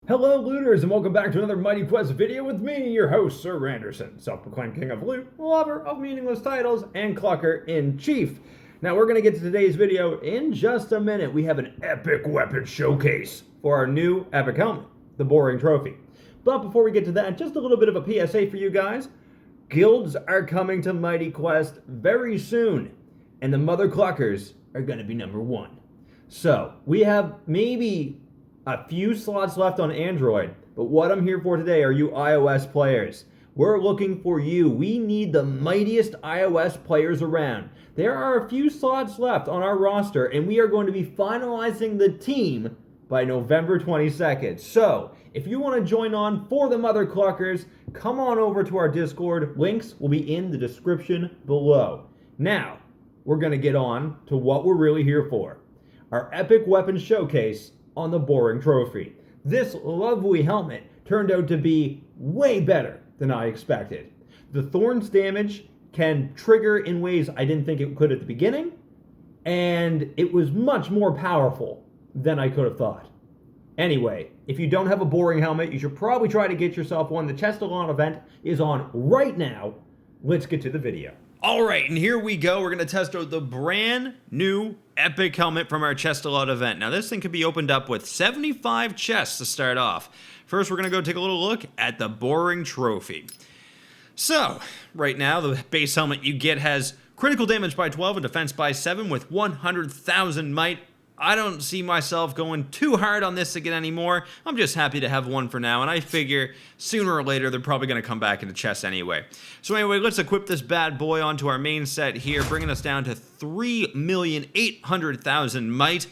Hello looters and welcome back to another Mighty Quest video with me, your host, Sir Randerson, self-proclaimed king of loot, lover of meaningless titles, and clucker-in-chief. Now we're going to get to today's video in just a minute. We have an epic weapon showcase for our new epic helmet, the Boaring Trophy. But before we get to that, just a little bit of a PSA for you guys. Guilds are coming to Mighty Quest very soon, and the mother cluckers are going to be number one. So we have maybe a few slots left on Android, but what I'm here for today are you iOS players. We're looking for you. We need the mightiest iOS players around. There are a few slots left on our roster, and we are going to be finalizing the team by November 22nd. So, if you want to join on for the Mother Cluckers, come on over to our Discord. Links will be in the description below. Now, we're going to get on to what we're really here for. Our epic weapon showcase on the Boaring Trophy. This lovely helmet turned out to be way better than I expected. The thorns damage can trigger in ways I didn't think it could at the beginning, and it was much more powerful than I could have thought. Anyway, if you don't have a boring helmet, you should probably try to get yourself one. The Chestalon event is on right now. Let's get to the video. All right, and here we go. We're going to test out the brand new epic helmet from our Chestalon event. Now, this thing could be opened up with 75 chests to start off. First, we're going to go take a little look at the Boaring Trophy. So, right now, the base helmet you get has critical damage by 12 and defense by 7 with 100,000 might. I don't see myself going too hard on this again anymore. I'm just happy to have one for now, and I figure sooner or later they're probably going to come back into chests anyway. So anyway, let's equip this bad boy onto our main set here, bringing us down to 3,800,000 might.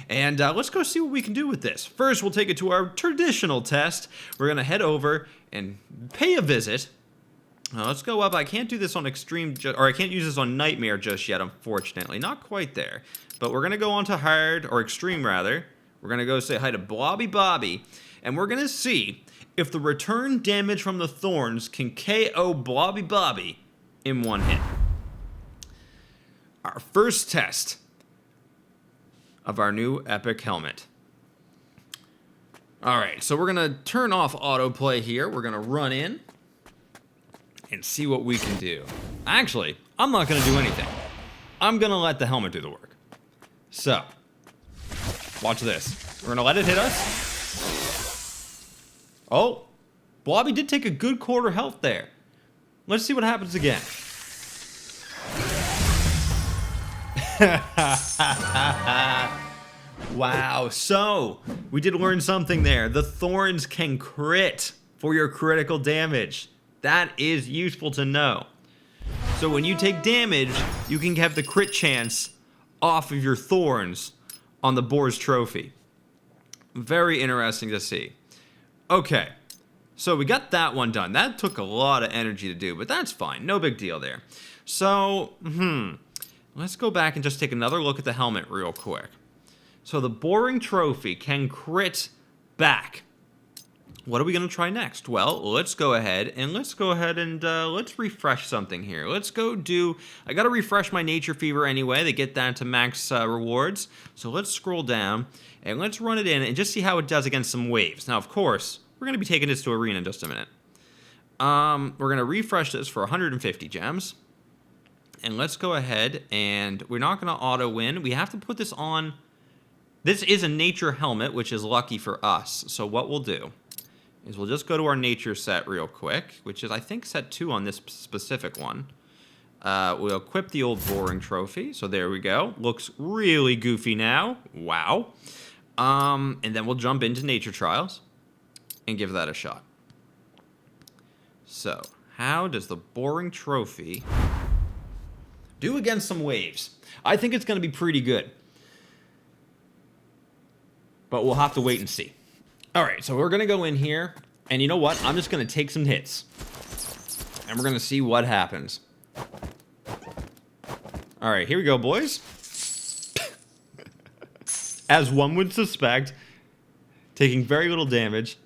And let's go see what we can do with this. First, we'll take it to our traditional test. We're going to head over and pay a visit. Let's go up. I can't do this on extreme, or I can't use this on nightmare just yet, unfortunately. Not quite there. But we're going to go on to hard, or extreme rather. We're going to go say hi to Blobby Bobby, and we're going to see if the return damage from the thorns can KO Blobby Bobby in one hit. Our first test of our new epic helmet. Alright, so we're going to turn off autoplay here. We're going to run in and see what we can do. Actually, I'm not going to do anything. I'm going to let the helmet do the work. So, watch this. We're going to let it hit us. Oh, Blobby did take a good quarter health there. Let's see what happens again. Wow, so we did learn something there. The thorns can crit for your critical damage. That is useful to know. So when you take damage, you can have the crit chance off of your thorns on the Boar's Trophy. Very interesting to see. Okay, so we got that one done. That took a lot of energy to do, but that's fine. No big deal there. So, let's go back and just take another look at the helmet real quick. So the Boaring Trophy can crit back. What are we going to try next? Well, let's go ahead and let's refresh something here. Let's go do, I got to refresh my Nature Fever anyway to get that to max rewards. So let's scroll down and let's run it in and just see how it does against some waves. Now, of course, we're going to be taking this to Arena in just a minute. We're going to refresh this for 150 gems. And let's go ahead and we're not going to auto win. We have to put this on. This is a nature helmet, which is lucky for us. So what we'll do is we'll just go to our nature set real quick, which is, I think, set 2 on this specific one. We'll equip the old Boaring Trophy. So there we go. Looks really goofy now. Wow. And then we'll jump into Nature Trials and give that a shot. So, how does the Boaring Trophy do against some waves? I think it's going to be pretty good. But we'll have to wait and see. All right, so we're going to go in here, and you know what? I'm just going to take some hits, and we're going to see what happens. All right, here we go, boys. As one would suspect, taking very little damage.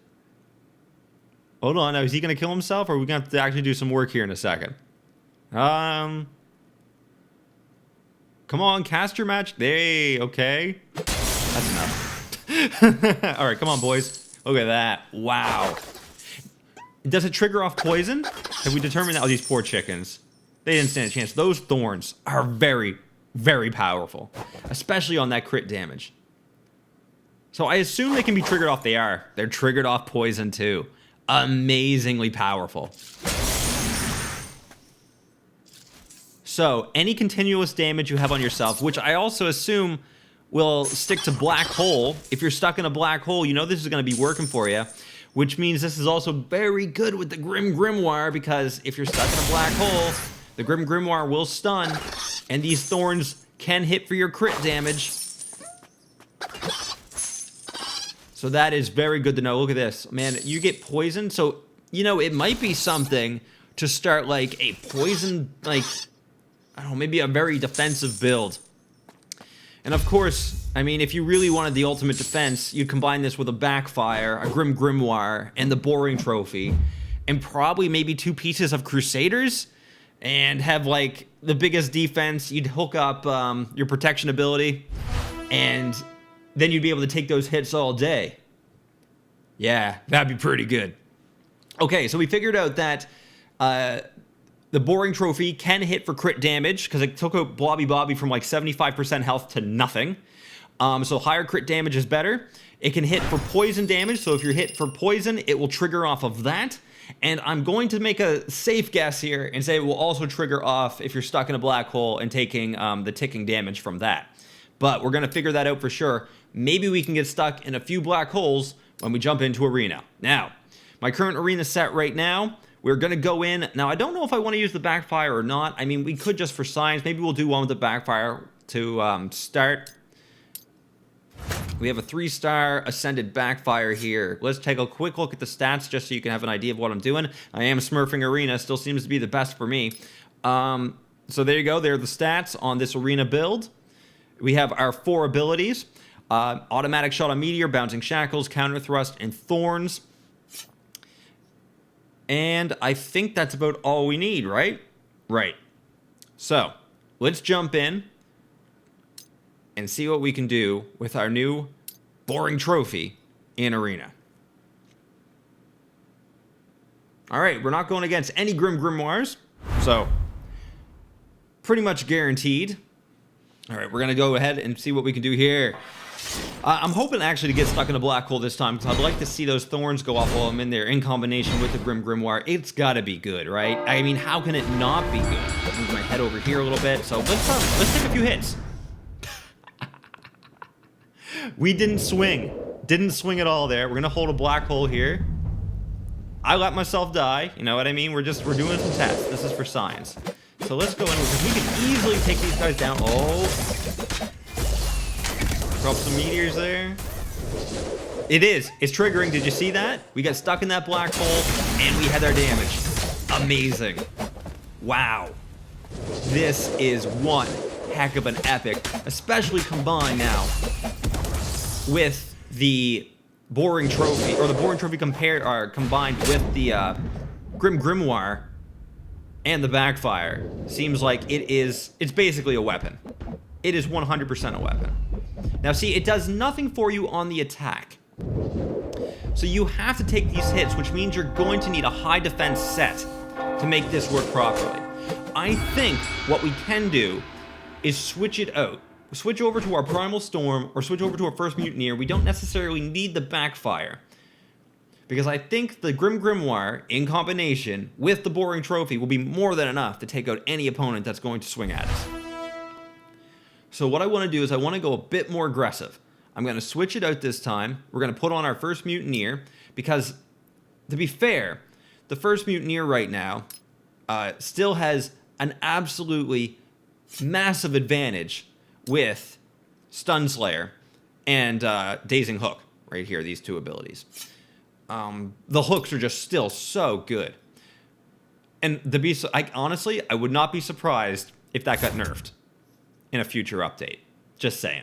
Hold on, now is he going to kill himself, or are we going to have to actually do some work here in a second? Come on, cast your match. Okay. That's enough. All right, come on, boys. Look at that. Wow. Does it trigger off poison? Have we determined that? Oh, these poor chickens. They didn't stand a chance. Those thorns are very, very powerful, especially on that crit damage. So I assume they can be triggered off. They are. They're triggered off poison too. Amazingly powerful. So any continuous damage you have on yourself, which I also assume will stick to black hole. If you're stuck in a black hole, you know this is going to be working for you, which means this is also very good with the Grim Grimoire, because if you're stuck in a black hole, the Grim Grimoire will stun, and these thorns can hit for your crit damage. So that is very good to know. Look at this. Man, you get poisoned, so, you know, it might be something to start, like, a poison, like, I don't know, maybe a very defensive build. And of course, I mean, if you really wanted the ultimate defense, you'd combine this with a Backfire, a Grim Grimoire, and the Boaring Trophy, and probably maybe 2 pieces of Crusaders, and have, like, the biggest defense. You'd hook up your protection ability, and then you'd be able to take those hits all day. Yeah, that'd be pretty good. Okay, so we figured out that the Boaring Trophy can hit for crit damage, because it took out Blobby Bobby from like 75% health to nothing. So higher crit damage is better. It can hit for poison damage, so if you're hit for poison, it will trigger off of that. And I'm going to make a safe guess here and say it will also trigger off if you're stuck in a black hole and taking the ticking damage from that. But we're going to figure that out for sure. Maybe we can get stuck in a few black holes when we jump into Arena. Now, my current Arena set right now, we're going to go in. Now, I don't know if I want to use the Backfire or not. I mean, we could just for science. Maybe we'll do one with the Backfire to start. We have a 3-star Ascended Backfire here. Let's take a quick look at the stats just so you can have an idea of what I'm doing. I am smurfing Arena. Still seems to be the best for me. So there you go. There are the stats on this Arena build. We have our 4 abilities. Automatic Shot on Meteor, Bouncing Shackles, Counter Thrust, and Thorns. And I think that's about all we need, right? Right. So, let's jump in and see what we can do with our new Boaring Trophy in Arena. Alright, we're not going against any Grim Grimoires, so pretty much guaranteed. Alright, we're going to go ahead and see what we can do here. I'm hoping actually to get stuck in a black hole this time, because I'd like to see those thorns go off while I'm in there in combination with the Grim Grimoire. It's got to be good, right? I mean, how can it not be good? Move my head over here a little bit. So let's take a few hits. We didn't swing. Didn't swing at all there. We're going to hold a black hole here. I let myself die. You know what I mean? We're doing some tests. This is for science. So let's go in, because we can easily take these guys down. Oh. Drop some meteors there. It is. It's triggering. Did you see that? We got stuck in that black hole, and we had our damage. Amazing. Wow. This is one heck of an epic, especially combined now with the Boaring Trophy, or the Boaring Trophy combined with the Grim Grimoire and the Backfire. Seems like it's basically a weapon. It is 100% a weapon. Now see, it does nothing for you on the attack. So you have to take these hits, which means you're going to need a high defense set to make this work properly. I think what we can do is switch it out. Switch over to our Primal Storm, or switch over to our First Mutineer. We don't necessarily need the Backfire, because I think the Grim Grimoire, in combination with the Boaring Trophy, will be more than enough to take out any opponent that's going to swing at us. So what I want to do is I want to go a bit more aggressive. I'm going to switch it out this time. We're going to put on our First Mutineer, because, to be fair, the First Mutineer right now still has an absolutely massive advantage with Stun Slayer and Dazing Hook right here, these 2 abilities. The hooks are just still so good. And honestly, I would not be surprised if that got nerfed in a future update. Just saying.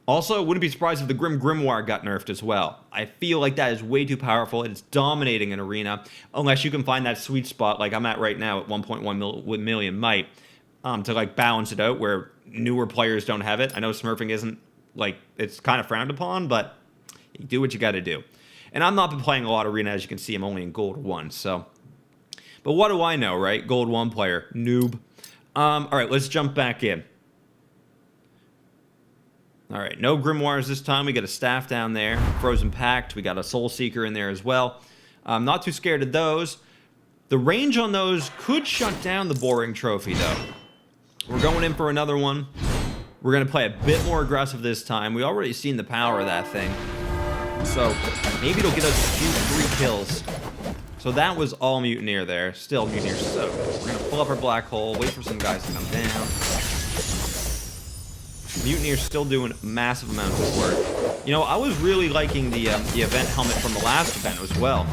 Also, wouldn't be surprised if the Grim Grimoire got nerfed as well. I feel like that is way too powerful. It's dominating an arena, unless you can find that sweet spot like I'm at right now at 1.1 million might, to like balance it out where newer players don't have it. I know smurfing isn't, like, it's kind of frowned upon, but you do what you got to do. And I'm not been playing a lot of Arena, as you can see. I'm only in Gold 1, so. But what do I know, right? Gold 1 player. Noob. All right, let's jump back in. All right, no Grimoires this time. We got a Staff down there. Frozen Pact. We got a Soul Seeker in there as well. I'm not too scared of those. The range on those could shut down the Boaring Trophy, though. We're going in for another one. We're going to play a bit more aggressive this time. We already seen the power of that thing. So maybe it'll get us a few free kills. So that was all Mutineer there. Still Mutineer so good. We're going to pull up our Black Hole, wait for some guys to come down. Mutineer's still doing massive amounts of work. You know, I was really liking the event helmet from the last event as well.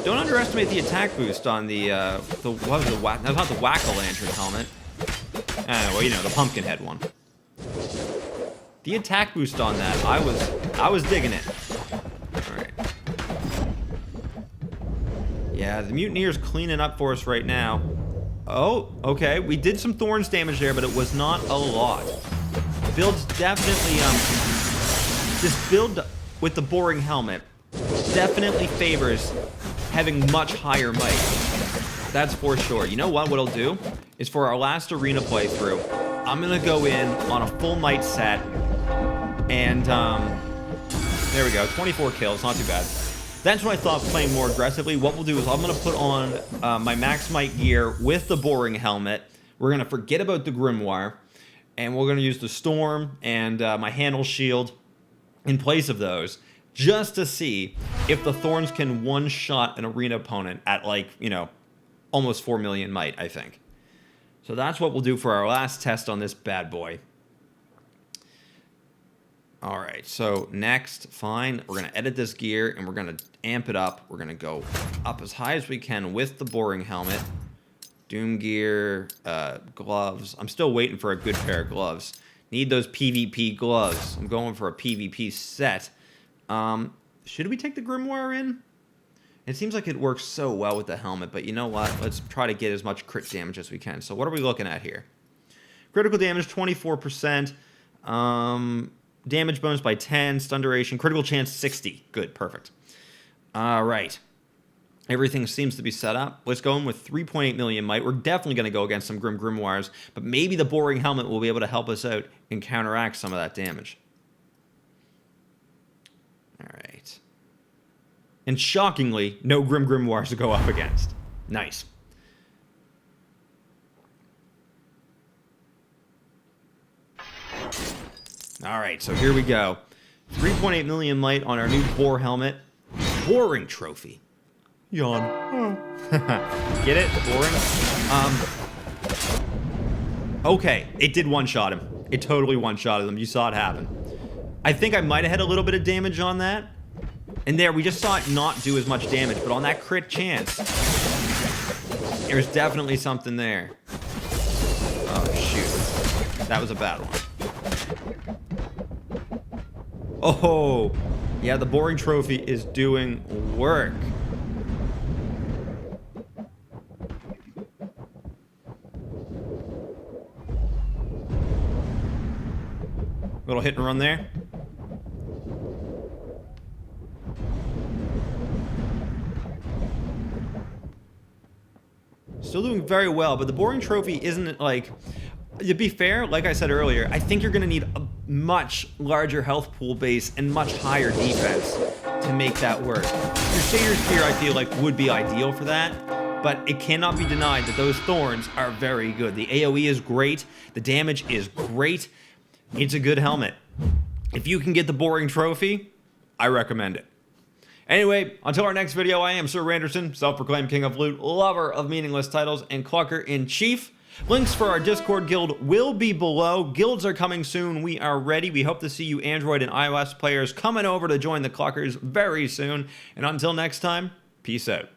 Don't underestimate the attack boost on the what was the whack? That's not the Whack-a-Lantern helmet. Well, you know, the Pumpkinhead one. The attack boost on that, I was digging it. All right. Yeah, the Mutineer's cleaning up for us right now. Oh, okay. We did some Thorns damage there, but it was not a lot. Build's definitely this build with the Boaring helmet definitely favors having much higher might. That's for sure. You know what I'll do is for our last arena playthrough, I'm gonna go in on a full might set, and there we go, 24 kills, not too bad. That's when I thought playing more aggressively. What we'll do is I'm gonna put on my max might gear with the Boaring helmet. We're gonna forget about the Grimoire, and we're gonna use the Storm and my handle shield in place of those, just to see if the Thorns can one-shot an arena opponent at, like, you know, almost 4 million might, I think. So that's what we'll do for our last test on this bad boy. All right, so next, fine, we're going to edit this gear, and we're going to amp it up. We're going to go up as high as we can with the Boaring helmet. Doom gear, gloves. I'm still waiting for a good pair of gloves. Need those PvP gloves. I'm going for a PvP set. Should we take the Grimoire in? It seems like it works so well with the helmet, but you know what? Let's try to get as much crit damage as we can. So what are we looking at here? Critical damage, 24%. Damage bonus by 10. Stun duration. Critical chance, 60. Good, perfect. All right. Everything seems to be set up. Let's go in with 3.8 million might. We're definitely going to go against some Grimoires, but maybe the Boaring helmet will be able to help us out and counteract some of that damage. All right. And shockingly, no Grimoires to go up against. Nice. All right, so here we go. 3.8 million might on our new Boar helmet. Boaring Trophy. Yawn. Oh. Get it? Boring? Okay, it did one-shot him. It totally one-shotted him. You saw it happen. I think I might have had a little bit of damage on that. And there, we just saw it not do as much damage, but on that crit chance, there's definitely something there. Oh, shoot. That was a bad one. Oh, yeah, the Boaring Trophy is doing work. Little hit and run there. Still doing very well, but the Boaring Trophy isn't, like, to be fair, like I said earlier, I think you're going to need a much larger health pool base and much higher defense to make that work. Crusader's gear, I feel like, would be ideal for that, but it cannot be denied that those Thorns are very good. The AoE is great. The damage is great. It's a good helmet. If you can get the Boaring Trophy, I recommend it. Anyway, until our next video, I am Sir Randerson, self-proclaimed king of loot, lover of meaningless titles, and clucker-in-chief. Links for our Discord guild will be below. Guilds are coming soon. We are ready. We hope to see you Android and iOS players coming over to join the cluckers very soon. And until next time, peace out.